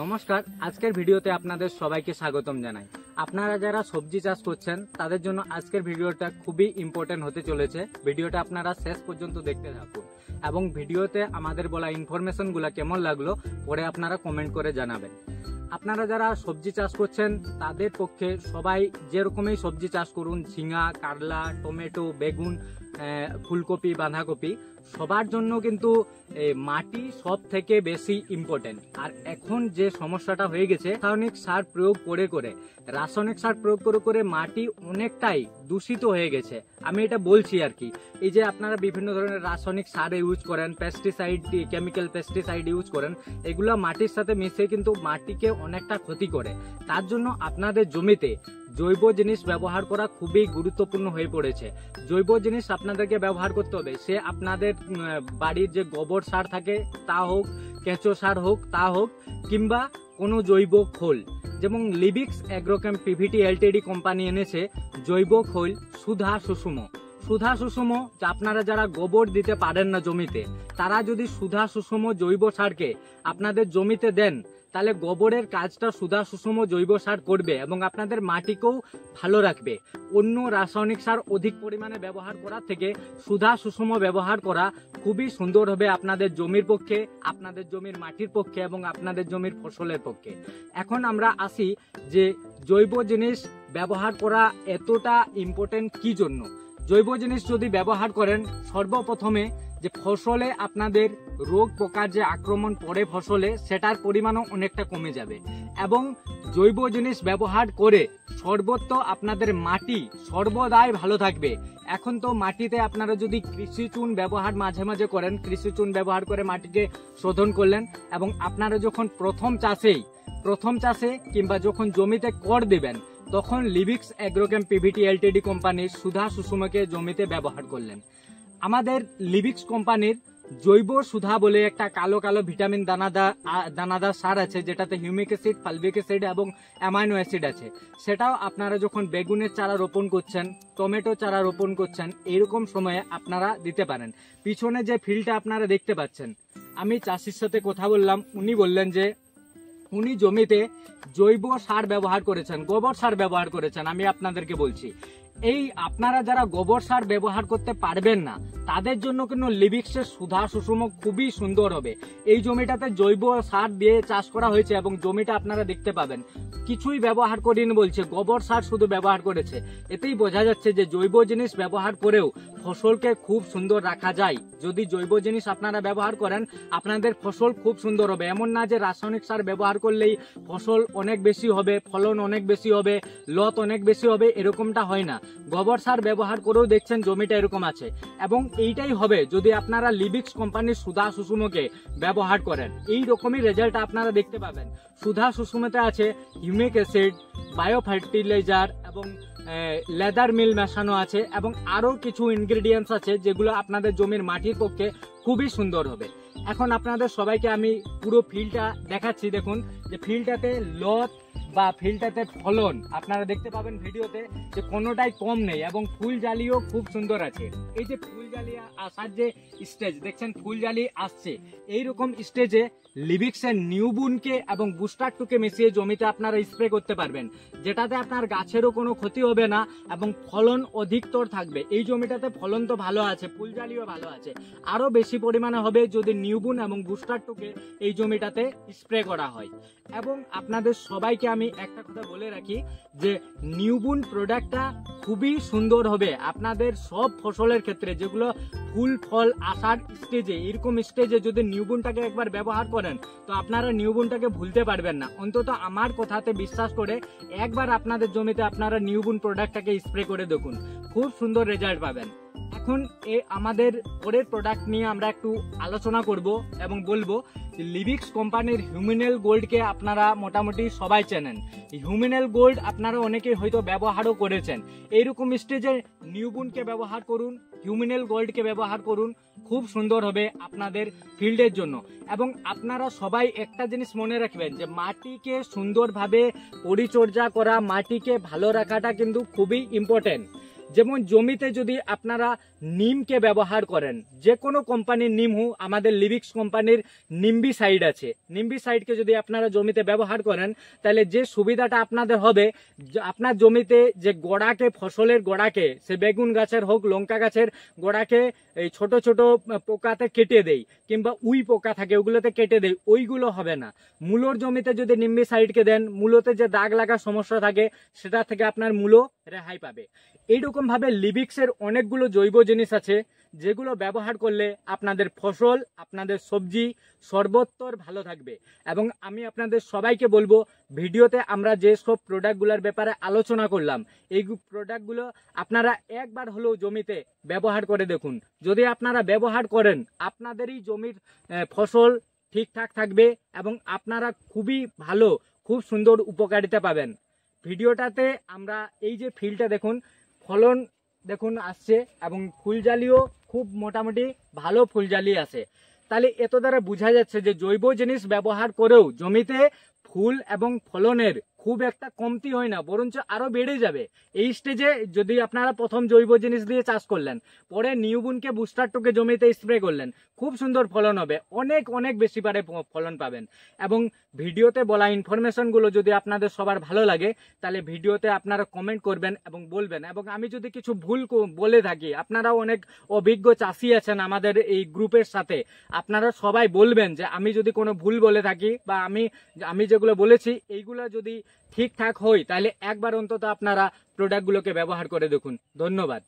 নমস্কার, আজকের ভিডিওতে আপনাদের সবাইকে স্বাগতম জানাই। আপনারা যারা সবজি চাষ করছেন তাদের জন্য আজকের ভিডিওটা খুবই ইম্পর্টেন্ট হতে চলেছে। ভিডিওটা আপনারা শেষ পর্যন্ত দেখতে থাকুন এবং ভিডিওতে আমাদের বলা ইনফরমেশনগুলো কেমন লাগলো পরে আপনারা কমেন্ট করে জানাবেন। আপনারা যারা সবজি চাষ করছেন তাদের পক্ষে সবাই যেরকমই সবজি চাষ করুন, ঝিঙা, কারলা, টমেটো, বেগুন, ফুলকপি, বাঁধাকপি, সবার জন্য কিন্তু মাটি সব থেকে বেশি ইম্পর্টেন্ট। আর এখন যে সমস্যাটা হয়ে গেছে, রাসায়নিক সার প্রয়োগ করে মাটি অনেকটাই দূষিত হয়ে গেছে। আমি এটা বলছি আর কি, এই যে আপনারা বিভিন্ন ধরনের রাসায়নিক সার ইউজ করেন, পেস্টিসাইড, কেমিক্যাল পেস্টিসাইড ইউজ করেন, এগুলো মাটির সাথে মিশে কিন্তু মাটিকে অনেকটা ক্ষতি করে। তার জন্য আপনাদের জমিতে জৈব জিনিস ব্যবহার করা খুবই গুরুত্বপূর্ণ হয়ে পড়েছে। জৈব জিনিস আপনাদেরকে ব্যবহার করতে হবে, সে আপনাদের বাড়ির যে গোবর সার থাকে তা হোক, কেঁচো সার হোক তা হোক, কিংবা কোনো জৈব খোল। যেমন লিবিক্স অ্যাগ্রোকেম পিভিটি এলটিডি কোম্পানি এনেছে জৈব খোল সুধা সুষম। আপনারা যারা গোবর দিতে পারেন না জমিতে, তারা যদি সুধা সুষম জৈব সারকে আপনাদের জমিতে দেন, তাহলে গোবরের কাজটা সুধা সুষম জৈব সার করবে এবং আপনাদের মাটিকেও ভালো রাখবে। অন্য রাসায়নিক সার অধিক পরিমাণে ব্যবহার করার থেকে সুধা সুষম ব্যবহার করা খুবই সুন্দর হবে আপনাদের জমির পক্ষে, আপনাদের জমির মাটির পক্ষে এবং আপনাদের জমির ফসলের পক্ষে। এখন আমরা আসি যে জৈব জিনিস ব্যবহার করা এতটা ইম্পর্টেন্ট কি জন্য। জৈব জিনিস যদি ব্যবহার করেন, সর্বপ্রথমে যে ফসলে আপনাদের রোগ পোকার যে আক্রমণ পড়ে ফসলে, সেটার পরিমাণও অনেকটা কমে যাবে এবং জৈব জিনিস ব্যবহার করে সর্বত্র আপনাদের মাটি সর্বদাই ভালো থাকবে। এখন তো মাটিতে আপনারা যদি কৃষি চুন ব্যবহার মাঝে মাঝে করেন, কৃষি চুন ব্যবহার করে মাটিকে শোধন করলেন এবং আপনারা যখন প্রথম চাষে কিংবা যখন জমিতে কর দেবেন, তখন লিবিক্স অ্যাগ্রোকেম পিভিটি এলটিডি কোম্পানির সুধা সুষমকে জমিতে ব্যবহার করলেন। আমাদের লিবিক্স কোম্পানির জৈব সুধা বলে একটা কালো ভিটামিন দানাদার সার আছে, যেটাতে হিউমিক অ্যাসিড, ফালভিক অ্যাসিড এবং অ্যামাইনো অ্যাসিড আছে। সেটাও আপনারা যখন বেগুনের চারা রোপণ করছেন, টমেটো চারা রোপণ করছেন, এইরকম সময়ে আপনারা দিতে পারেন। পিছনে যে ফিল্ডটা আপনারা দেখতে পাচ্ছেন, আমি চাষির সাথে কথা বললাম, উনি বললেন যে উনি জমিতে জৈব সার ব্যবহার করেছেন, গোবর সার ব্যবহার করেছেন। আমি আপনাদেরকে বলছি, এই আপনারা যারা গোবর সার ব্যবহার করতে পারবেন না, তাদের জন্য কিন্তু লিবিক্সের সুধা সুষম খুবই সুন্দর হবে। এই জমিটাতে জৈব সার দিয়ে চাষ করা হয়েছে এবং জমিটা আপনারা দেখতে পাবেন কিছুই ব্যবহার করিনি বলছে, গোবর সার শুধু ব্যবহার করেছে। এতেই বোঝা যাচ্ছে যে জৈব জিনিস ব্যবহার করেও ফসলকে খুব সুন্দর রাখা যায়। যদি জৈব জিনিস আপনারা ব্যবহার করেন, আপনাদের ফসল খুব সুন্দর হবে। এমন না যে রাসায়নিক সার ব্যবহার করলেই ফসল অনেক বেশি হবে, ফলন অনেক বেশি হবে, লত অনেক বেশি হবে, এরকমটা হয় না। গোবর সার ব্যবহার করেও দেখছেন জমিটা এরকম আছে এবং এইটাই হবে যদি আপনারা লিবিক্স কোম্পানির সুধা সুষমকে ব্যবহার করেন। এই রকমই রেজাল্ট আপনারা দেখতে পাবেন। সুধা সুষমতে আছে হিউমিক অ্যাসিড, বায়ো ফার্টিলাইজার এবং লেদার মিল মেশানো আছে এবং আরো কিছু ইনগ্রেডিয়েন্টস আছে, যেগুলো আপনাদের জমির মাটির পক্ষে খুবই সুন্দর হবে। এখন আপনাদের সবাইকে আমি পুরো ফিল্ডটা দেখাচ্ছি। দেখুন যে ফিল্ডটাতে লত বা ফিল্ডটাতে ফলন আপনারা দেখতে পাবেন ভিডিওতে যে কোনোটাই কম নেই এবং ফুল জালিও খুব সুন্দর আছে। এই যে ফুল জালি আসার যে স্টেজ দেখছেন, ফুল জালি আসছে, এইরকম স্টেজে লিবিক্সের নিউবুনকে এবং বুস্টার টুকে মিশিয়ে জমিতে আপনারা স্প্রে করতে পারবেন, যেটাতে আপনার গাছেরও কোনো ক্ষতি হবে না এবং ফলন অধিকতর থাকবে। এই জমিটাতে ফলন তো ভালো আছে, ফুল জালিও ভালো আছে, আরো বেশি পরিমাণে হবে যদি নিউবুন এবং বুস্টার টুকে এই জমিটাতে স্প্রে করা হয়। এবং আপনাদের সবাইকে আমি একটা কথা বলে রাখি যে নিউবুন প্রোডাক্টটা খুবই সুন্দর হবে আপনাদের সব ফসলের ক্ষেত্রে, যেগুলো ফুল ফল আসার স্টেজে, এরকম স্টেজে যদি নিউবুনটাকে একবার ব্যবহার করেন তো আপনারা নিউবুনটাকে ভুলতে পারবেন না। অন্তত আমার কথাতে বিশ্বাস করে একবার আপনাদের জমিতে আপনারা নিউবুন প্রোডাক্টটাকে স্প্রে করে দেখুন, খুব সুন্দর রেজাল্ট পাবেন। এখন আমাদের পরের প্রোডাক্ট নিয়ে আমরা একটু আলোচনা করব এবং বলবো লিবিক্স কোম্পানির হিউমিনেল গোল্ডকে আপনারা মোটামুটি সবাই চেনেন। হিউমিনেল গোল্ড আপনারা অনেকেই হয়তো ব্যবহারও করেছেন। এইরকম স্টেজে নিউবুনকে ব্যবহার করুন, হিউমিনেল গোল্ডকে ব্যবহার করুন, খুব সুন্দর হবে আপনাদের ফিল্ডের জন্য। এবং আপনারা সবাই একটা জিনিস মনে রাখবেন যে মাটিকে সুন্দরভাবে পরিচর্যা করা, মাটিকে ভালো রাখাটা কিন্তু খুবই ইম্পর্টেন্ট। যেমন জমিতে যদি আপনারা নিমকে ব্যবহার করেন, যে কোনো কোম্পানির নিম হোক, আমাদের লিভিক্স কোম্পানির নিম্বিসাইড আছে, নিম্বিসাইডকে যদি আপনারা জমিতে ব্যবহার করেন তাহলে যে সুবিধাটা আপনাদের হবে, আপনার জমিতে যে গোড়াকে, ফসলের গোড়াকে, সে বেগুন গাছের হোক, লঙ্কা গাছের গোড়াকে এই ছোট ছোট পোকাতে কেটে দেই, কিংবা উই পোকা থাকে ওগুলোতে কেটে দেই, ওইগুলো হবে না। মূলোর জমিতে যদি নিম্বিসাইডকে দেন, মূলোতে যে দাগ লাগার সমস্যা থাকে সেটা থেকে আপনার মূলো রেহাই পাবে। এইরকম ভাবে লিভিক্সের অনেকগুলো জৈব জিনিস আছে যেগুলো ব্যবহার করলে আপনাদের ফসল, আপনাদের সবজি সর্বোত্তর ভালো থাকবে। এবং আমি আপনাদের সবাইকে বলবো, ভিডিওতে আমরা যে সব প্রোডাক্টগুলোর ব্যাপারে আলোচনা করলাম, এই প্রোডাক্টগুলো আপনারা একবার হলেও জমিতে ব্যবহার করে দেখুন। যদি আপনারা ব্যবহার করেন, আপনাদেরই জমির ফসল ঠিকঠাক থাকবে এবং আপনারা খুবই ভালো, খুব সুন্দর উপকারিতা পাবেন। ভিডিওটাতে আমরা এই যে ফিল্ডটা দেখুন, ফলন দেখুন আসছে এবং ফুলজালিও খুব মোটামুটি ভালো ফুলজালি আছে। তাহলে এত দ্বারা বোঝা যাচ্ছে যে জৈব জিনিস ব্যবহার করেও জমিতে ফুল এবং ফলনের খুব একটা কমতি হয় না, বরঞ্চ আরো বেড়ে যাবে। এই স্টেজে যদি আপনারা প্রথম জৈব জিনিস দিয়ে চাষ করলেন, পরে নিউবুনকে বুস্টার টোকে জমিতে স্প্রে করলেন, খুব সুন্দর ফলন হবে, অনেক অনেক বেশি পারে ফলন পাবেন। এবং ভিডিওতে বলা ইনফরমেশনগুলো যদি আপনাদের সবার ভালো লাগে তাহলে ভিডিওতে আপনারা কমেন্ট করবেন এবং বলবেন। এবং আমি যদি কিছু ভুল বলে থাকি, আপনারাও অনেক অভিজ্ঞ চাষি আছেন আমাদের এই গ্রুপের সাথে, আপনারা সবাই বলবেন যে আমি যদি কোনো ভুল বলে থাকি বা আমি যেগুলো বলেছি এইগুলো যদি ঠিকঠাক হয় তাহলে একবার অন্তত আপনারা প্রোডাক্টগুলোকে ব্যবহার করে দেখুন। ধন্যবাদ।